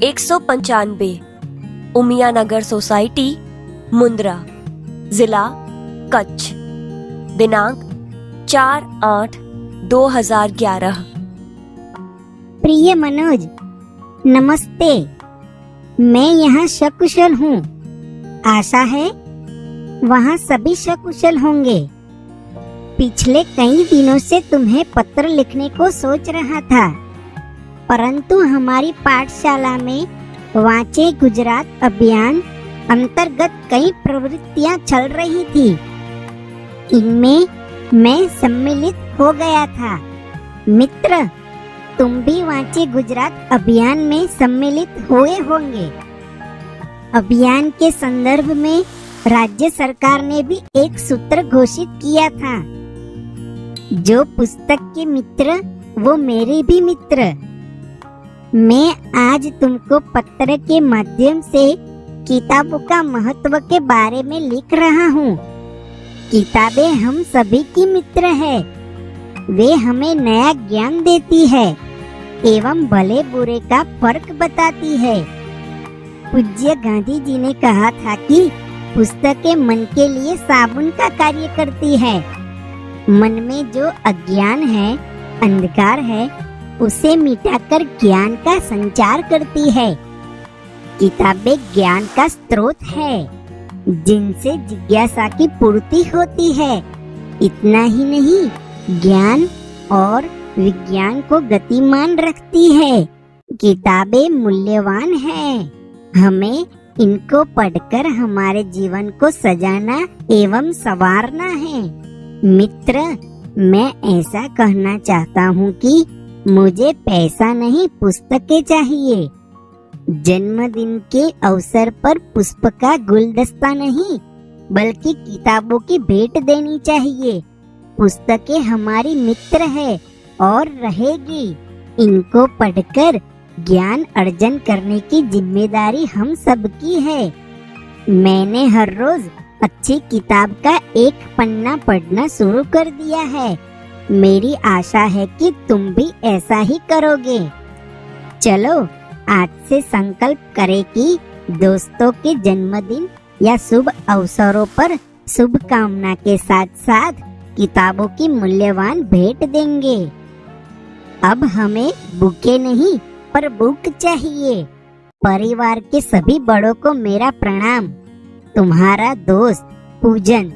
195 उमिया नगर society, Mundra, जिला कच्छ, दिनांक 4/8/2011। प्रिय मनोज, नमस्ते। मैं यहाँ सकुशल हूँ। आशा है वहाँ सभी सकुशल होंगे। पिछले कई दिनों से तुम्हें पत्र लिखने को सोच रहा था, परंतु हमारी पाठशाला में वांचे गुजरात अभियान अंतर्गत कई प्रवृत्तियां चल रही थी। इनमें मैं सम्मिलित हो गया था। मित्र, तुम भी वांचे गुजरात अभियान में सम्मिलित हुए होंगे। अभियान के संदर्भ में राज्य सरकार ने भी एक सूत्र घोषित किया था, जो पुस्तक के मित्र वो मेरे भी मित्र। मैं आज तुमको पत्र के माध्यम से किताबों का महत्व के बारे में लिख रहा हूँ। किताबें हम सभी की मित्र है। वे हमें नया ज्ञान देती है एवं भले बुरे का फर्क बताती है। पूज्य गांधी जी ने कहा था कि पुस्तकें मन के लिए साबुन का कार्य करती है। मन में जो अज्ञान है, अंधकार है, उसे मिटाकर ज्ञान का संचार करती है। किताबें ज्ञान का स्रोत है, जिनसे जिज्ञासा की पूर्ति होती है। इतना ही नहीं, ज्ञान और विज्ञान को गतिमान रखती है। किताबें मूल्यवान हैं। हमें इनको पढ़कर हमारे जीवन को सजाना एवं संवारना है। मित्र, मैं ऐसा कहना चाहता हूँ कि मुझे पैसा नहीं, पुस्तकें चाहिए। जन्मदिन के अवसर पर पुष्प का गुलदस्ता नहीं, बल्कि किताबों की भेंट देनी चाहिए। पुस्तकें हमारी मित्र है और रहेगी। इनको पढ़कर ज्ञान अर्जन करने की जिम्मेदारी हम सबकी है। मैंने हर रोज अच्छी किताब का एक पन्ना पढ़ना शुरू कर दिया है। मेरी आशा है कि तुम भी ऐसा ही करोगे। चलो आज से संकल्प करें कि दोस्तों के जन्मदिन या शुभ अवसरों पर शुभकामना के साथ साथ किताबों की मूल्यवान भेंट देंगे। अब हमें बुके नहीं पर बुक चाहिए। परिवार के सभी बड़ों को मेरा प्रणाम। तुम्हारा दोस्त पूजन।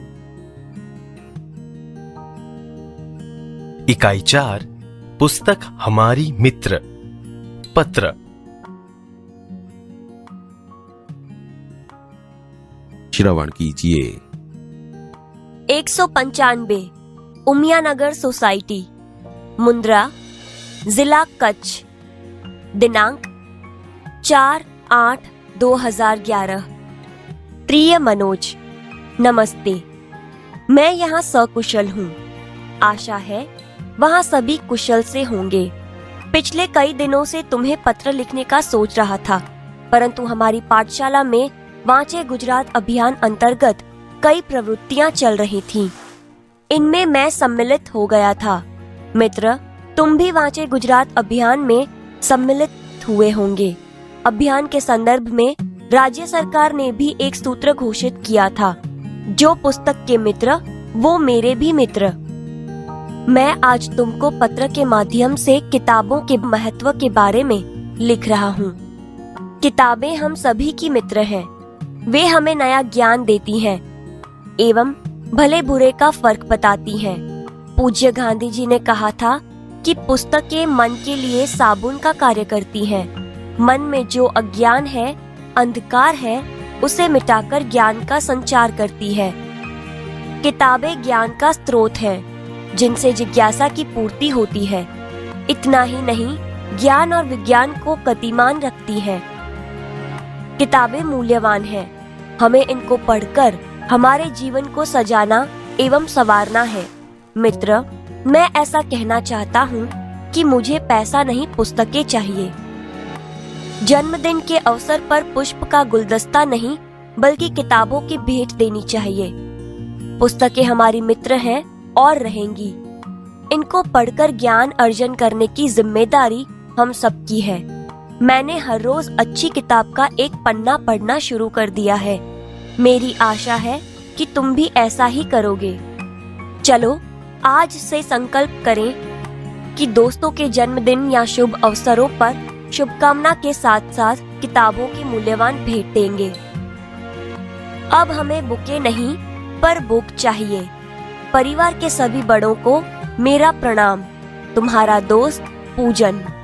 इकाई 4 पुस्तक हमारी मित्र। पत्र। श्रवण कीजिए। 195 उमिया नगर सोसाइटी, मुंद्रा, जिला कच्छ, दिनांक 4/8/2011। प्रिय मनोज, नमस्ते। मैं यहाँ सकुशल हूँ। आशा है वहाँ सभी कुशल से होंगे। पिछले कई दिनों से तुम्हें पत्र लिखने का सोच रहा था, परंतु हमारी पाठशाला में वांचे गुजरात अभियान अंतर्गत कई प्रवृत्तियां चल रही थीं। इनमें मैं सम्मिलित हो गया था। मित्र, तुम भी वांचे गुजरात अभियान में सम्मिलित हुए होंगे। अभियान के संदर्भ में राज्य सरकार ने भी एक सूत्र घोषित किया था, जो पुस्तक के मित्र वो मेरे भी मित्र। मैं आज तुमको पत्र के माध्यम से किताबों के महत्व के बारे में लिख रहा हूँ। किताबें हम सभी की मित्र हैं। वे हमें नया ज्ञान देती हैं एवं भले बुरे का फर्क बताती हैं। पूज्य गांधी जी ने कहा था कि पुस्तकें मन के लिए साबुन का कार्य करती हैं। मन में जो अज्ञान है, अंधकार है, उसे मिटाकर ज्ञान का संचार करती है। किताबें ज्ञान का स्रोत हैं, जिनसे जिज्ञासा की पूर्ति होती है। इतना ही नहीं, ज्ञान और विज्ञान को गतिमान रखती हैं। किताबें मूल्यवान हैं। हमें इनको पढ़कर हमारे जीवन को सजाना एवं संवारना है। मित्र, मैं ऐसा कहना चाहता हूँ कि मुझे पैसा नहीं, पुस्तकें चाहिए। जन्मदिन के अवसर पर पुष्प का गुलदस्ता नहीं, बल्कि किताबों की भेंट देनी चाहिए। पुस्तकें हमारी मित्र हैं और रहेंगी। इनको पढ़कर ज्ञान अर्जन करने की जिम्मेदारी हम सबकी है। मैंने हर रोज अच्छी किताब का एक पन्ना पढ़ना शुरू कर दिया है। मेरी आशा है कि तुम भी ऐसा ही करोगे। चलो आज से संकल्प करें कि दोस्तों के जन्मदिन या शुभ अवसरों पर शुभकामना के साथ साथ किताबों की मूल्यवान भेंट देंगे। अब हमें बुके नहीं पर बुक चाहिए। परिवार के सभी बड़ों को मेरा प्रणाम। तुम्हारा दोस्त पूजन।